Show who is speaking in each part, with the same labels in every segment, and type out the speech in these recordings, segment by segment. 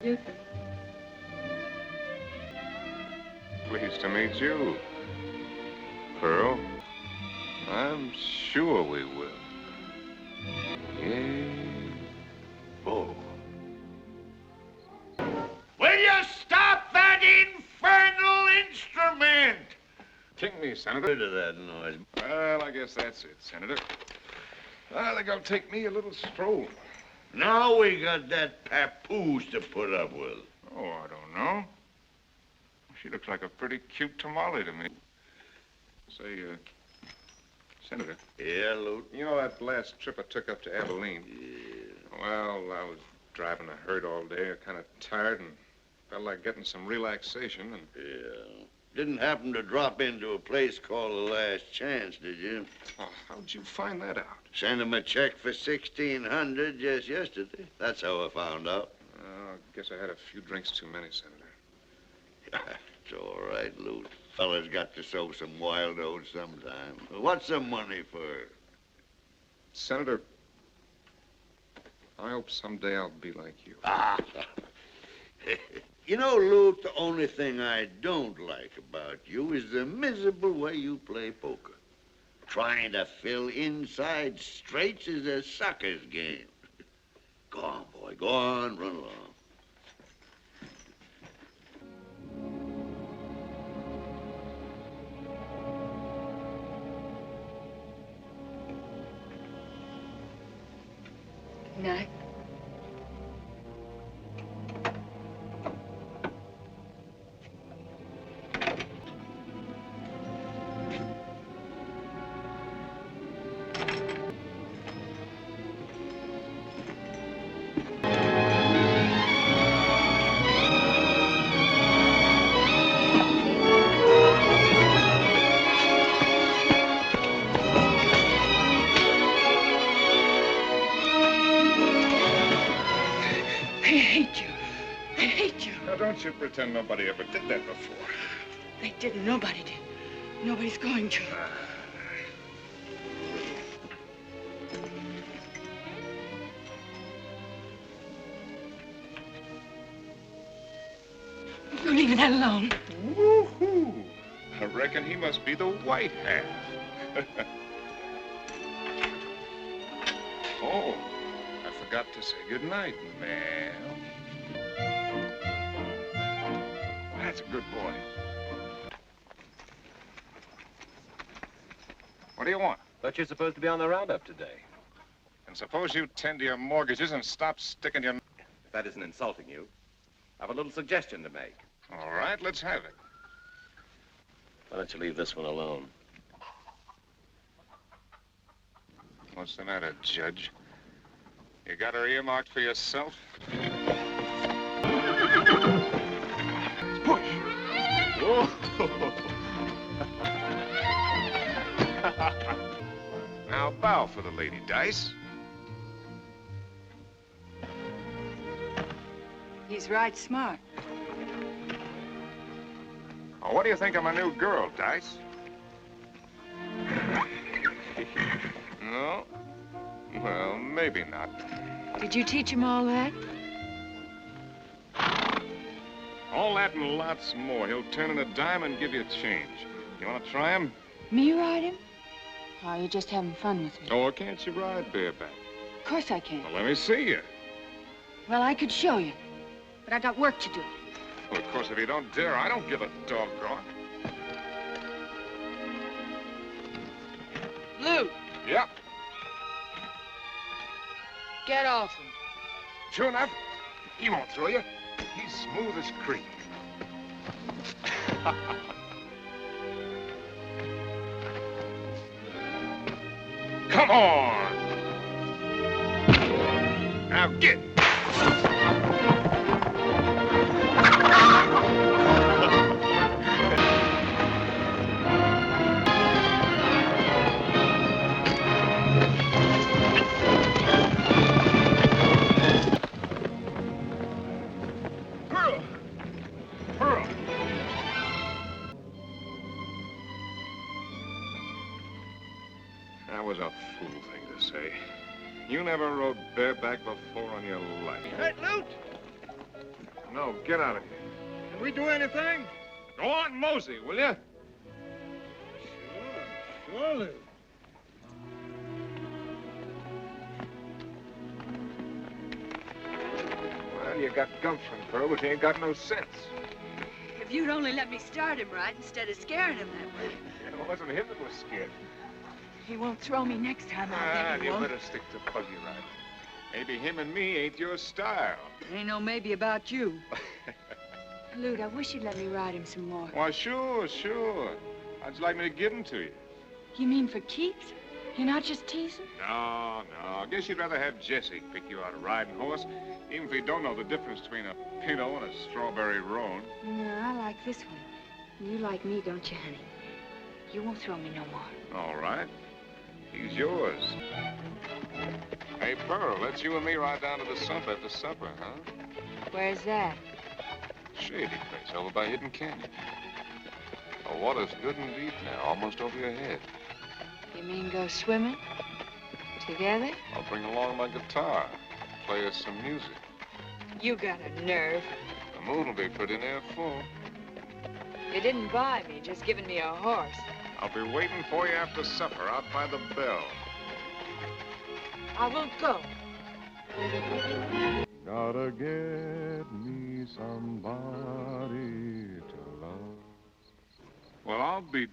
Speaker 1: You.
Speaker 2: Pleased to meet you, Pearl. I'm sure we will. Yeah. Oh.
Speaker 3: Will you stop that infernal instrument?
Speaker 2: King me, Senator.
Speaker 3: Rid of that noise.
Speaker 2: Well, I guess that's it, Senator. I think I'll take me a little stroll.
Speaker 3: Now we got that papoose to put up with.
Speaker 2: Oh, I don't know. She looks like a pretty cute tamale to me. Say, Senator.
Speaker 3: Yeah, Lewt?
Speaker 2: You know that last trip I took up to Abilene?
Speaker 3: Yeah.
Speaker 2: Well, I was driving a herd all day, kind of tired, and felt like getting some relaxation, and...
Speaker 3: Yeah. Didn't happen to drop into a place called The Last Chance, did you?
Speaker 2: Oh, how'd you find that out?
Speaker 3: Sent him a check for $1,600 just yesterday. That's how I found out.
Speaker 2: I guess I had a few drinks too many, Senator.
Speaker 3: It's all right, Lewt. Fella's got to sow some wild oats sometime. What's the money for?
Speaker 2: Senator, I hope someday I'll be like you.
Speaker 3: Ah. You know, Lewt, the only thing I don't like about you is the miserable way you play poker. Trying to fill inside straights is a sucker's game. Go on, boy. Go on. Run along.
Speaker 1: Good night.
Speaker 2: Don't you pretend nobody ever did that before.
Speaker 1: They didn't. Nobody did. Nobody's going to. You're leaving that alone.
Speaker 2: Woo-hoo. I reckon he must be the white half. Oh, I forgot to say goodnight, ma'am. That's a good boy. What do you want?
Speaker 4: But you're supposed to be on the roundup today.
Speaker 2: And suppose you tend to your mortgages and stop sticking your...
Speaker 4: If that isn't insulting you, I have a little suggestion to make.
Speaker 2: All right, let's have it.
Speaker 4: Why don't you leave this one alone?
Speaker 2: What's the matter, Judge? You got her earmarked for yourself? Push! Whoa! Now bow for the lady, Dice.
Speaker 1: He's right smart.
Speaker 2: Oh, what do you think of my new girl, Dice? No? Well, maybe not.
Speaker 1: Did you teach him all that?
Speaker 2: All that and lots more. He'll turn in a dime and give you a change. You want to try him?
Speaker 1: Me ride him? Oh, you're just having fun with me.
Speaker 2: Or can't you ride bareback?
Speaker 1: Of course I can.
Speaker 2: Well, let me see you.
Speaker 1: Well, I could show you. But I got work to do.
Speaker 2: Well, of course, if you don't dare, I don't give a doggone.
Speaker 1: Lou,
Speaker 2: Yep.
Speaker 1: get off him.
Speaker 2: Sure enough, he won't throw you. He's smooth as cream. Come on! Now get! Pearl! Pearl! That was a fool thing to say. You never rode bareback before in your life.
Speaker 3: Hey, Lewt!
Speaker 2: No, get out of here. Can we do anything? Go on, mosey, will you?
Speaker 3: Sure, Lou.
Speaker 2: Well, you got gumption, Pearl, but you ain't got no sense.
Speaker 1: If you'd only let me start him right instead of scaring him that way.
Speaker 2: It wasn't him that was scared.
Speaker 1: He won't throw me next time, I bet he
Speaker 2: You
Speaker 1: won't.
Speaker 2: better stick to buggy riding. Maybe him and me ain't your style.
Speaker 1: Ain't no maybe about you. Lewt, I wish you'd let me ride him some more.
Speaker 2: Why, sure. How'd you like me to give him to you?
Speaker 1: You mean for keeps? You're not just teasing?
Speaker 2: No. I guess you'd rather have Jesse pick you out a riding horse, even if you don't know the difference between a pinto and a strawberry roan.
Speaker 1: No, I like this one. You like me, don't you, honey? You won't throw me no more.
Speaker 2: All right. He's yours. Hey, Pearl, let's you and me ride down to the sump after supper, huh?
Speaker 1: Where's that?
Speaker 2: Shady place over by Hidden Canyon. The water's good and deep now, almost over your head.
Speaker 1: You mean go swimming? Together?
Speaker 2: I'll bring along my guitar, play us some music.
Speaker 1: You got a nerve.
Speaker 2: The moon will be pretty near full.
Speaker 1: You didn't buy me, just giving me a horse.
Speaker 2: I'll be waiting for you after supper out by the bell.
Speaker 1: I won't go.
Speaker 2: Gotta get me somebody to love. Well, I'll be...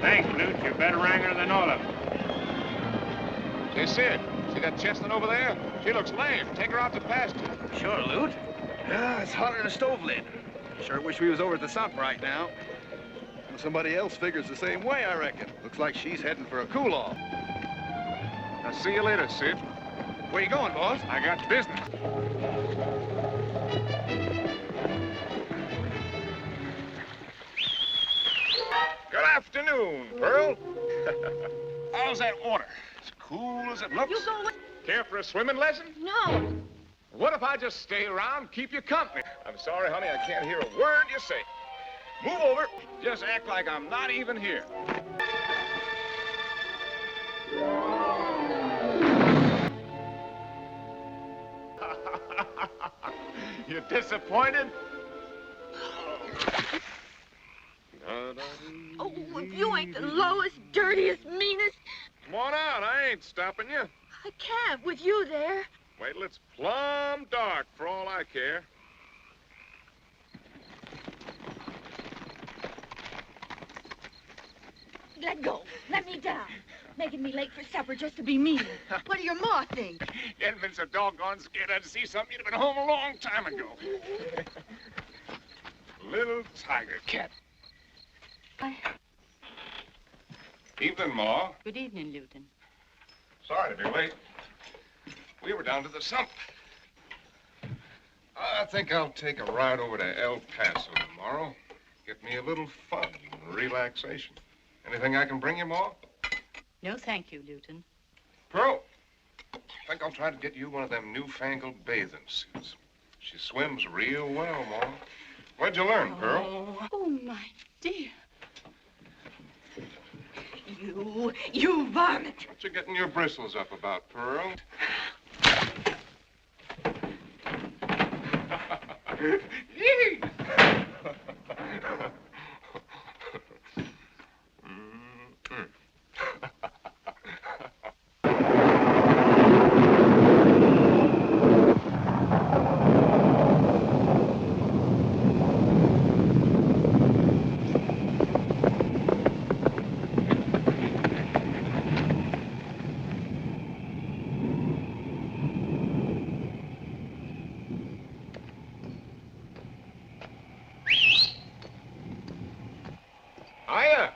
Speaker 5: Thanks, Lewt. You're a better wrangler than all of them.
Speaker 2: Hey, Sid, see that chestnut over there? She looks lame. Take her out to pasture.
Speaker 4: Sure, Lewt.
Speaker 5: Yeah, it's hotter than a stove lid. Sure wish we was over at the sump right now. Well, somebody else figures the same way, I reckon. Looks like she's heading for a cool-off.
Speaker 2: I'll see you later, Sid.
Speaker 5: Where you going, boss?
Speaker 2: I got business. Good afternoon, Pearl. How's that water? As cool as it looks?
Speaker 1: You go away.
Speaker 2: Care for a swimming lesson?
Speaker 1: No.
Speaker 2: What if I just stay around, keep you company? I'm sorry, honey, I can't hear a word you say. Move over. Just act like I'm not even here. You disappointed?
Speaker 1: Oh, if you ain't the lowest, dirtiest, meanest.
Speaker 2: Come on out. I ain't stopping you.
Speaker 1: I can't with you there.
Speaker 2: Wait till it's plumb dark for all I care.
Speaker 1: Let go. Let me down. Making me late for supper just to be mean. What do your ma think?
Speaker 2: You hadn't been so doggone scared I'd see something. You'd have been home a long time ago. Little tiger cat. Evening, Ma.
Speaker 6: Good evening, Lieutenant.
Speaker 2: Sorry to be late. We were down to the sump. I think I'll take a ride over to El Paso tomorrow. Get me a little fun and relaxation. Anything I can bring you, Ma?
Speaker 6: No, thank you, Lieutenant.
Speaker 2: Pearl, I think I'll try to get you one of them newfangled bathing suits. She swims real well, Ma. Where'd you learn, Pearl?
Speaker 6: Oh, my dear.
Speaker 1: You varmint.
Speaker 2: What you getting your bristles up about, Pearl? Yee! Hiya!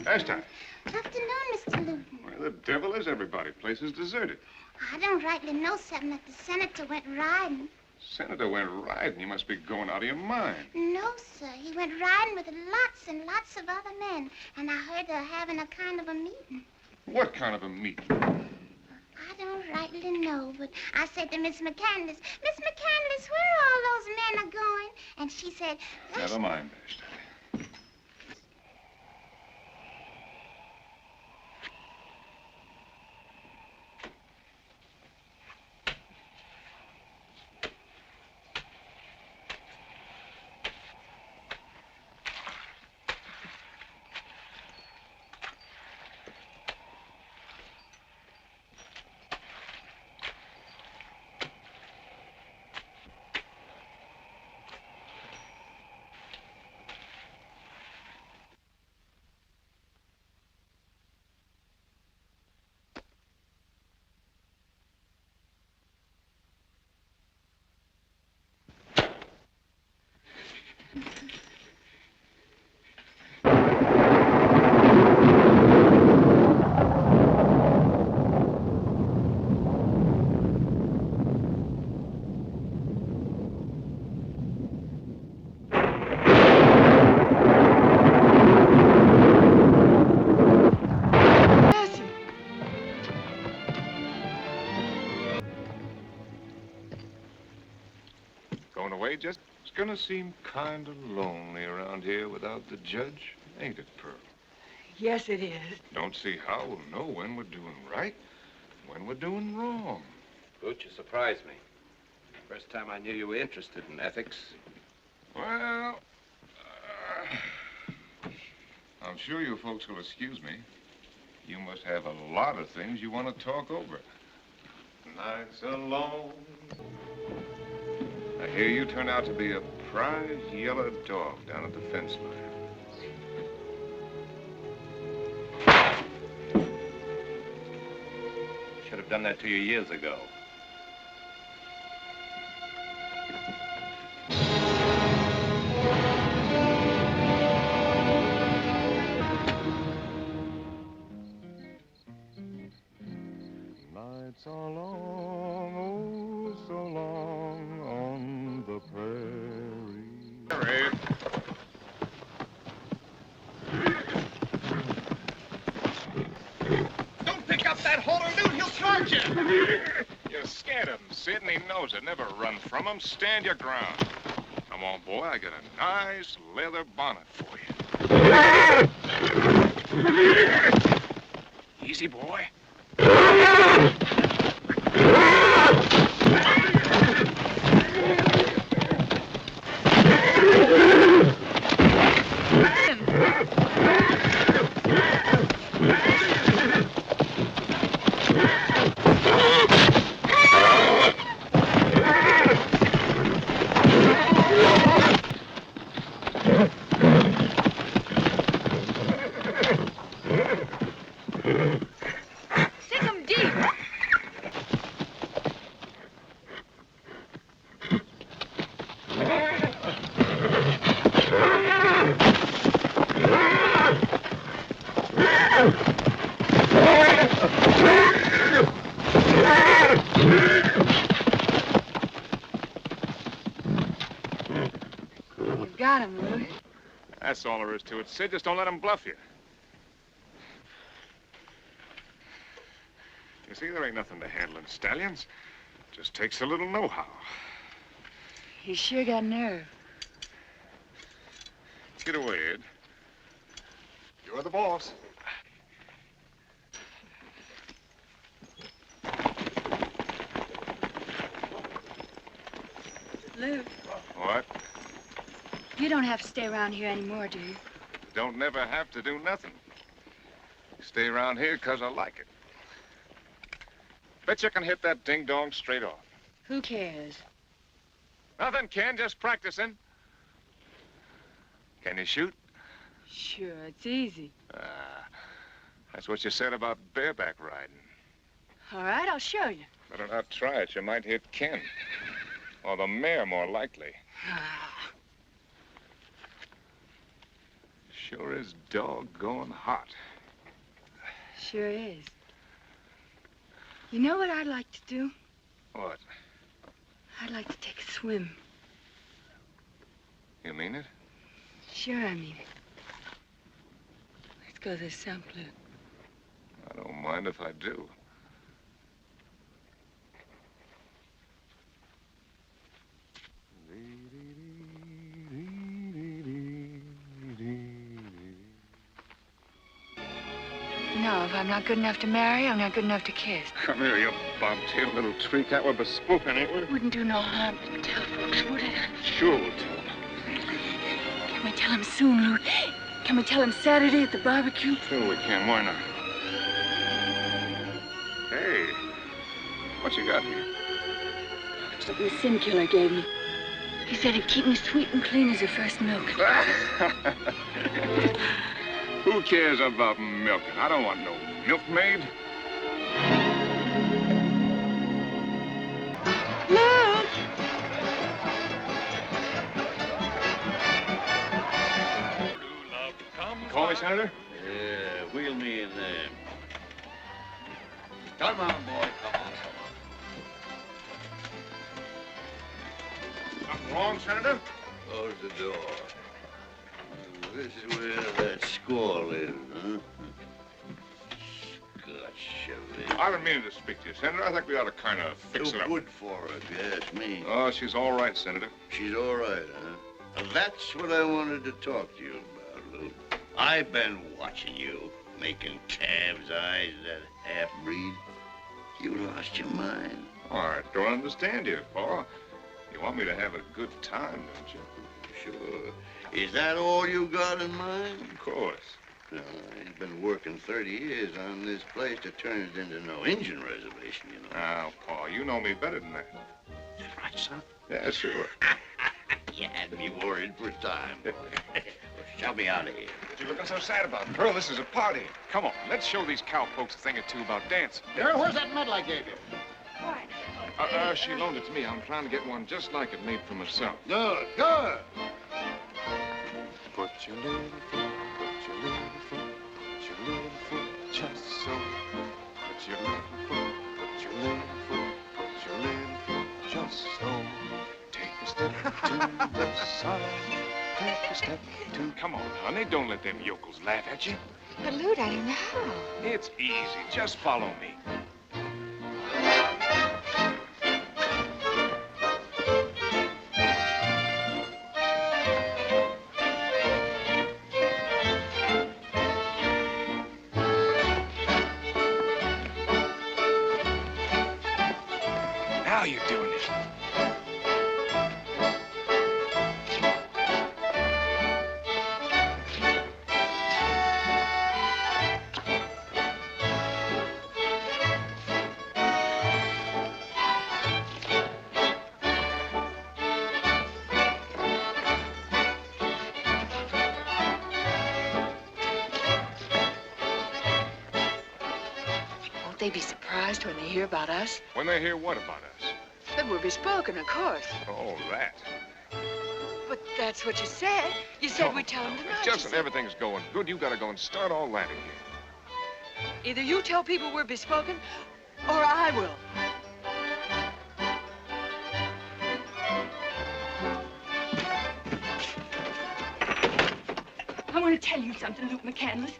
Speaker 2: Last time.
Speaker 7: Afternoon, Mr. Luton.
Speaker 2: Where the devil is everybody? Place is deserted.
Speaker 7: I don't rightly know something that the senator went riding.
Speaker 2: Senator went riding. You must be going out of your mind.
Speaker 7: No, sir. He went riding with lots and lots of other men. And I heard they're having a kind of a meeting.
Speaker 2: What kind of a meeting?
Speaker 7: I don't rightly know, but I said to Miss McCandless, Miss McCandless, where all those men are going? And she said,
Speaker 2: Never mind, Vashti. Going away, just? It's gonna seem kind of lonely around here without the judge, ain't it, Pearl?
Speaker 1: Yes, it is.
Speaker 2: Don't see how we'll know when we're doing right, when we're doing wrong.
Speaker 4: Lewt, you surprised me. First time I knew you were interested in ethics.
Speaker 2: Well, I'm sure you folks will excuse me. You must have a lot of things you want to talk over. Nights alone. I hear you turned out to be a prize yellow dog down at the fence line.
Speaker 4: Should have done that to you years ago.
Speaker 2: Nights are long, oh, so long on the prairie.
Speaker 5: Don't pick up that halter, Lewt. He'll charge you.
Speaker 2: You're scared of him, Sid, and he knows it. Never run from him. Stand your ground. Come on, boy. I got a nice leather bonnet for you. Easy, boy.
Speaker 1: Stick 'em deep. You got him, Lewt.
Speaker 2: That's all there is to it, Sid. Just don't let him bluff you. You see, there ain't nothing to handling stallions. Just takes a little know-how.
Speaker 1: He's sure got nerve.
Speaker 2: Get away, Ed.
Speaker 5: You're the boss.
Speaker 1: Lewt,
Speaker 2: What?
Speaker 1: you don't have to stay around here anymore, do you?
Speaker 2: Don't never have to do nothing. Stay around here 'cause I like it. Bet you can hit that ding-dong straight off.
Speaker 1: Who cares?
Speaker 2: Nothing, Ken. Just practicing. Can you shoot?
Speaker 1: Sure, it's easy.
Speaker 2: That's what you said about bareback riding.
Speaker 1: All right, I'll show you.
Speaker 2: Better not try it. You might hit Ken. Or the mare, more likely. Sure is doggone hot.
Speaker 1: Sure is. You know what I'd like to do?
Speaker 2: What?
Speaker 1: I'd like to take a swim.
Speaker 2: You mean it?
Speaker 1: Sure, I mean it. Let's go to the St. Bleu.
Speaker 2: I don't mind if I do.
Speaker 1: I'm not good enough to marry. I'm not good enough to kiss.
Speaker 2: Come here, you bobtail little tree cat. We're bespoken, ain't we?
Speaker 1: Wouldn't do no harm to tell folks, would it?
Speaker 2: Sure we'll tell them.
Speaker 1: Can we tell him soon, Lewt? Can we tell him Saturday at the barbecue?
Speaker 2: Sure we can. Why not? Hey, what you got here?
Speaker 1: Something the sin killer gave me. He said it'd keep me sweet and clean as the first milk.
Speaker 2: Who cares about milking? I don't want no milkmaid.
Speaker 1: Lewt!
Speaker 2: You call me, Senator?
Speaker 3: Yeah, wheel me in there. Come on, boy, come on.
Speaker 2: Something wrong, Senator?
Speaker 3: Close the door. This is where that squall is, huh? Scotch Chevy.
Speaker 2: I've been meaning to speak to you, Senator. I think we ought to kind of fix
Speaker 3: Too
Speaker 2: it up.
Speaker 3: good for her, if you ask me.
Speaker 2: Oh, she's all right, Senator.
Speaker 3: She's all right, huh? Well, that's what I wanted to talk to you about, Lou. I've been watching you, making calves' eyes at that half-breed. You lost your mind.
Speaker 2: Oh, I don't understand you, Paul. You want me to have a good time, don't you?
Speaker 3: Sure. Is that all you got in mind?
Speaker 2: Of course.
Speaker 3: No, I ain't been working 30 years on this place to turn it into no Indian reservation, you know.
Speaker 2: Now, Paul, you know me better than that.
Speaker 3: Is that right, son?
Speaker 2: Yeah, sure.
Speaker 3: You had me worried for time, boy. Well, shove me out of here.
Speaker 2: What you looking so sad about? Pearl, this is a party. Come on, let's show these cowpokes a thing or two about dancing.
Speaker 5: Girl, where's that medal I gave you?
Speaker 1: What?
Speaker 2: She loaned it to me. I'm trying to get one just like it made for myself.
Speaker 3: Good, good.
Speaker 2: Put your little foot, put your little foot, put your little foot just so. Put your little foot, put your little foot, put your little foot just so. Take a step to the side, take a step to... Come on, honey, don't let them yokels laugh at you.
Speaker 1: But, Lewt, I don't know how.
Speaker 2: It's easy, just follow me. Now you're doing it.
Speaker 1: Won't they be surprised when they hear about us?
Speaker 2: When they hear what about us?
Speaker 1: That we're bespoken, of course.
Speaker 2: Oh, that.
Speaker 1: But that's what you said. You said we'd tell them tonight.
Speaker 2: Just when everything's going good, you gotta go and start all that again.
Speaker 1: Either you tell people we're bespoken, or I will. I want to tell you something, Lewt McCandless.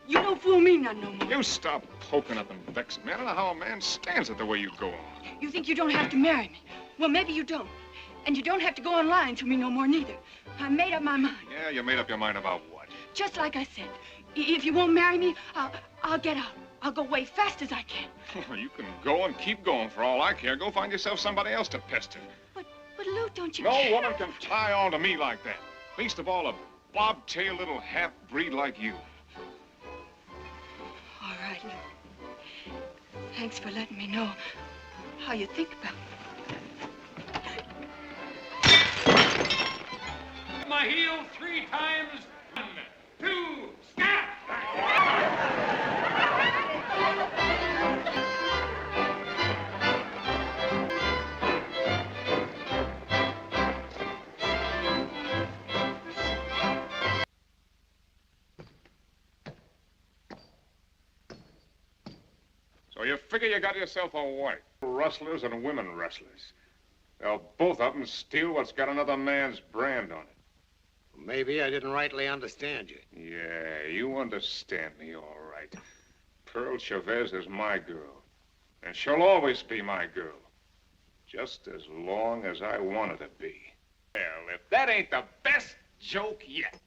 Speaker 1: You don't fool me none no more.
Speaker 2: You stop poking up and vexing me. I don't know how a man stands it the way you go on.
Speaker 1: You think you don't have to marry me. Well, maybe you don't. And you don't have to go on lying to me no more, neither. I made up my mind.
Speaker 2: Yeah, you made up your mind about what?
Speaker 1: Just like I said. If you won't marry me, I'll get out. I'll go away fast as I can.
Speaker 2: You can go and keep going for all I care. Go find yourself somebody else to pester.
Speaker 1: But Lewt, don't you
Speaker 2: No
Speaker 1: care?
Speaker 2: woman can tie on to me like that. Least of all, a bobtail little half-breed like you.
Speaker 1: All right, Lewt. Thanks for letting me know how you think about me.
Speaker 8: My heel 3 times. 1, 2, snap!
Speaker 2: So you figure you got yourself a wife. Rustlers and women rustlers. They'll both of them steal what's got another man's brand on it.
Speaker 4: Maybe I didn't rightly understand you.
Speaker 2: Yeah, you understand me all right. Pearl Chavez is my girl. And she'll always be my girl. Just as long as I want her to be. Well, if that ain't the best joke yet.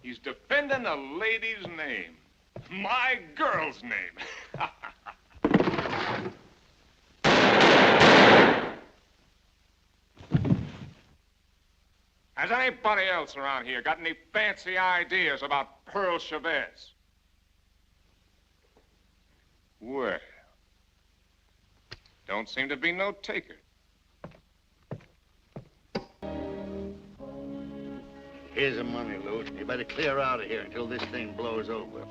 Speaker 2: He's defending a lady's name.
Speaker 8: My girl's name. Has anybody else around here got any fancy ideas about Pearl Chavez? Well, don't seem to be no taker.
Speaker 3: Here's the money, Lewt. You better clear out of here until this thing blows over.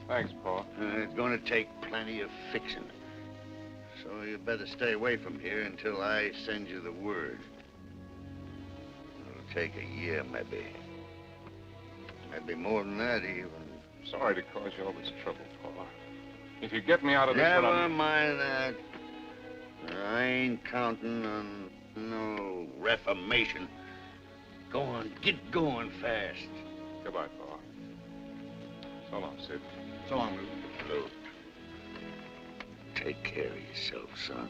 Speaker 8: Thanks, Paul.
Speaker 3: It's going to take plenty of fixing. So you better stay away from here until I send you the word. It'll take a year, maybe. Maybe more than that, even.
Speaker 8: Sorry to cause you all this trouble, Paul. If you get me out of this
Speaker 3: Never
Speaker 8: one,
Speaker 3: mind that. I ain't counting on no reformation. Go on, get going fast.
Speaker 8: Goodbye, Paul. So long, Sid.
Speaker 5: So long, Lou.
Speaker 3: Lewt, take care of yourself, son.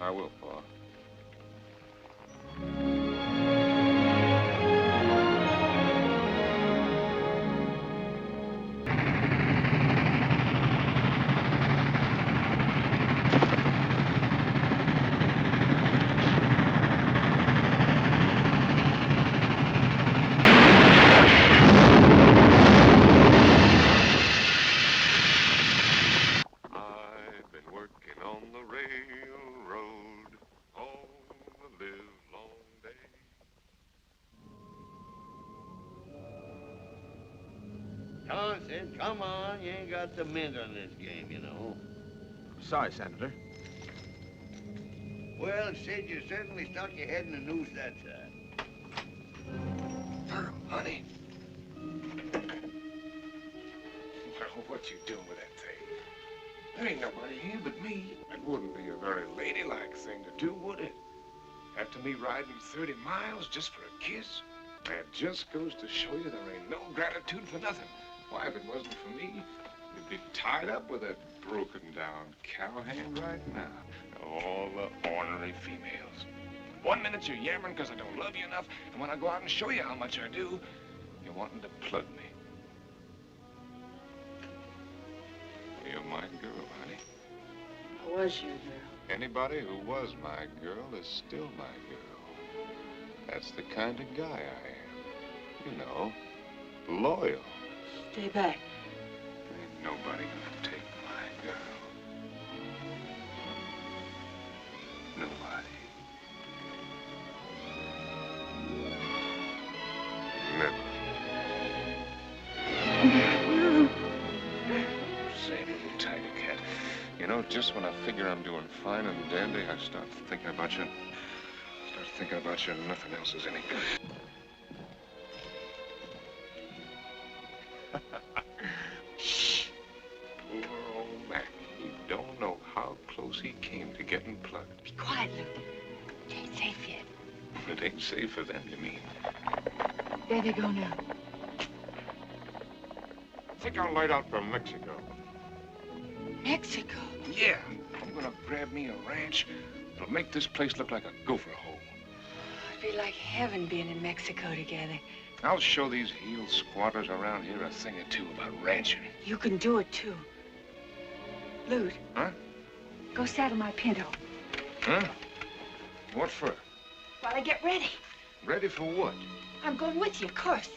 Speaker 8: I will, Paul.
Speaker 2: I've been working on the railroad all the livelong day.
Speaker 3: Come on, Sid, come on. You ain't got the mint on this game, you know.
Speaker 5: Sorry, Senator.
Speaker 3: Well, Sid, you certainly stuck your head in the noose that time.
Speaker 8: Pearl, honey. Well, what you doing with that thing? There ain't nobody here but me. It wouldn't be a very ladylike thing to do, would it? After me riding 30 miles just for a kiss? That just goes to show you there ain't no gratitude for nothing. Why, if it wasn't for me, you'd be tied up with that broken-down cowhand right now. All the ornery females. 1 minute you're yammering because I don't love you enough, and when I go out and show you how much I do, you're wanting to plug me. You're my girl, honey.
Speaker 1: I was your girl.
Speaker 8: Anybody who was my girl is still my girl. That's the kind of guy I am. You know, loyal.
Speaker 1: Stay back.
Speaker 8: Ain't nobody gonna take my girl. Nobody. Never. Same little tiger cat. You know, just when I figure I'm doing fine and dandy, I start thinking about you. Start thinking about you and nothing else is any good. Shh. Poor old Mac. He don't know how close he came to getting plugged.
Speaker 1: Be quiet, Luke. It ain't safe yet.
Speaker 8: It ain't safe for them, you mean?
Speaker 1: There they go now.
Speaker 8: I think I'll light out for Mexico.
Speaker 1: Mexico?
Speaker 8: Yeah. I'm gonna grab me a ranch. It'll make this place look like a gopher hole.
Speaker 1: It'd be like heaven being in Mexico together.
Speaker 8: I'll show these heel squatters around here a thing or two about ranching.
Speaker 1: You can do it, too. Lute.
Speaker 8: Huh?
Speaker 1: Go saddle my pinto
Speaker 8: Huh? What for?
Speaker 1: while I get ready.
Speaker 8: Ready for what?
Speaker 1: I'm going with you, of course.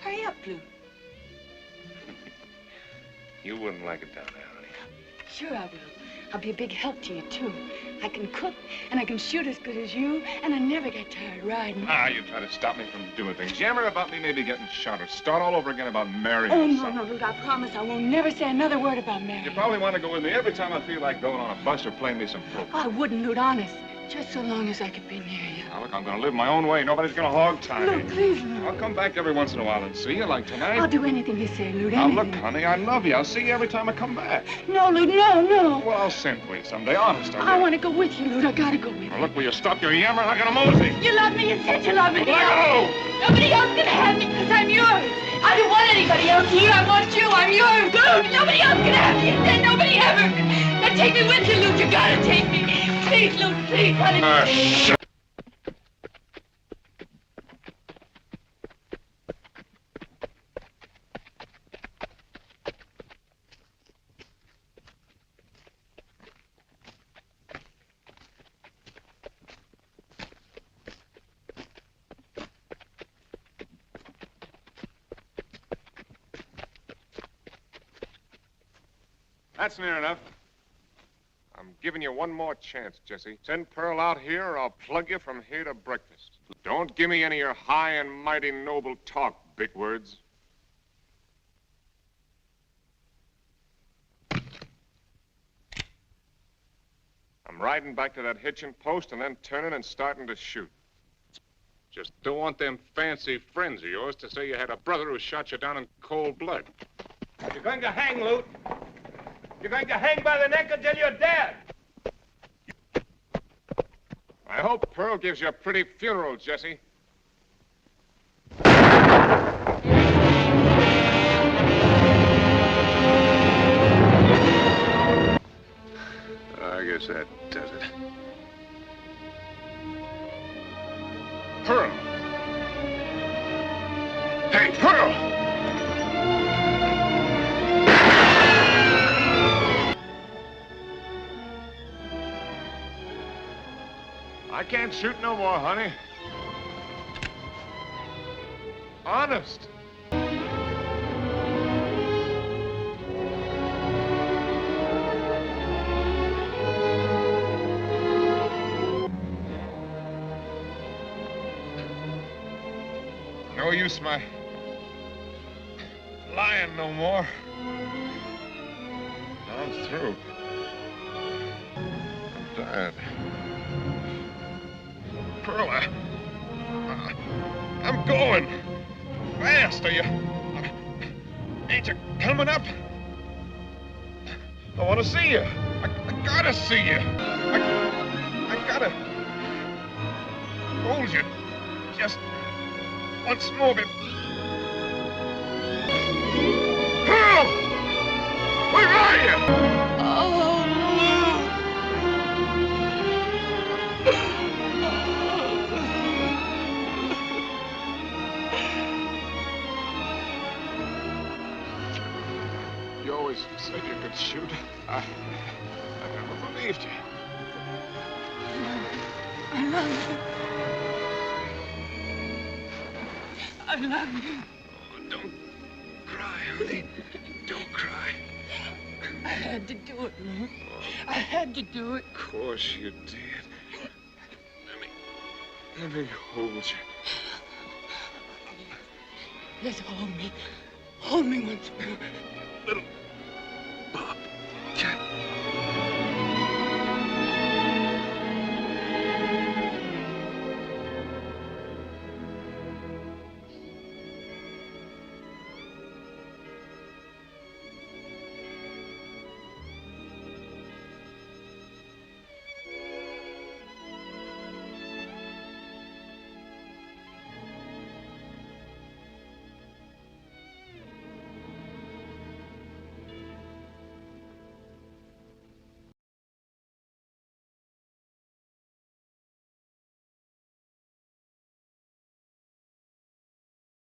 Speaker 1: Hurry up, Lute.
Speaker 8: You wouldn't like it down there, honey.
Speaker 1: Sure I will. I'll be a big help to you, too. I can cook, and I can shoot as good as you, and I never get tired riding.
Speaker 8: Ah, you try to stop me from doing things. Yammer about me maybe getting shot or start all over again about marrying
Speaker 1: Oh,
Speaker 8: or
Speaker 1: no,
Speaker 8: something.
Speaker 1: no, Lute, I promise I will never say another word about marrying.
Speaker 8: You probably want to go with me every time I feel like going on a bus or playing me some poker.
Speaker 1: I wouldn't, Lute, honest. Just so long as I could be near you.
Speaker 8: Now, look, I'm going to live my own way. Nobody's going to hog tie me.
Speaker 1: Lute, please, Lute.
Speaker 8: I'll come back every once in a while and see you, like tonight.
Speaker 1: I'll do anything you say, Lute,
Speaker 8: Now,
Speaker 1: anything.
Speaker 8: look, honey, I love you. I'll see you every time I come back.
Speaker 1: No, Lute, no, no.
Speaker 8: Well, I'll send for you someday, honest.
Speaker 1: I want to go with you, Lute. I gotta go with you.
Speaker 8: Now, look, will you stop your yammering? I'm going to mosey.
Speaker 1: You love me. You said you love me.
Speaker 8: Let go!
Speaker 1: Nobody else can have me because I'm yours. I don't want anybody else here. I want you. I'm yours. Lute, nobody else can have me. You said nobody ever. Now take me with you, Lute. You gotta take me. Please, Lute, please, honey.
Speaker 8: Shut. That's near enough. I'm giving you one more chance, Jesse. Send Pearl out here or I'll plug you from here to breakfast. Don't give me any of your high and mighty noble talk, big words. I'm riding back to that hitching post and then turning and starting to shoot. Just don't want them fancy friends of yours to say you had a brother who shot you down in cold blood.
Speaker 4: You're going to hang, Lute. You're going to hang by the neck until you're dead.
Speaker 8: I hope Pearl gives you a pretty funeral, Jesse.
Speaker 2: I guess that does it.
Speaker 8: Pearl! Hey, Pearl! I can't shoot no more, honey. Honest. No use my lying no more. I'm through. I'm tired. Pearl, I'm going. Fast, are you? Ain't you coming up? I want to see you. I gotta see you. I gotta hold you just once more. Pearl! Where are you? You always said you could shoot. I never believed you.
Speaker 1: I love you. I love you.
Speaker 8: Oh, don't cry, honey. Don't cry.
Speaker 1: I had to do it, Lou. I had to do it.
Speaker 8: Of course you did. Let me hold you.
Speaker 1: Yes, hold me. Hold me once more.
Speaker 8: Little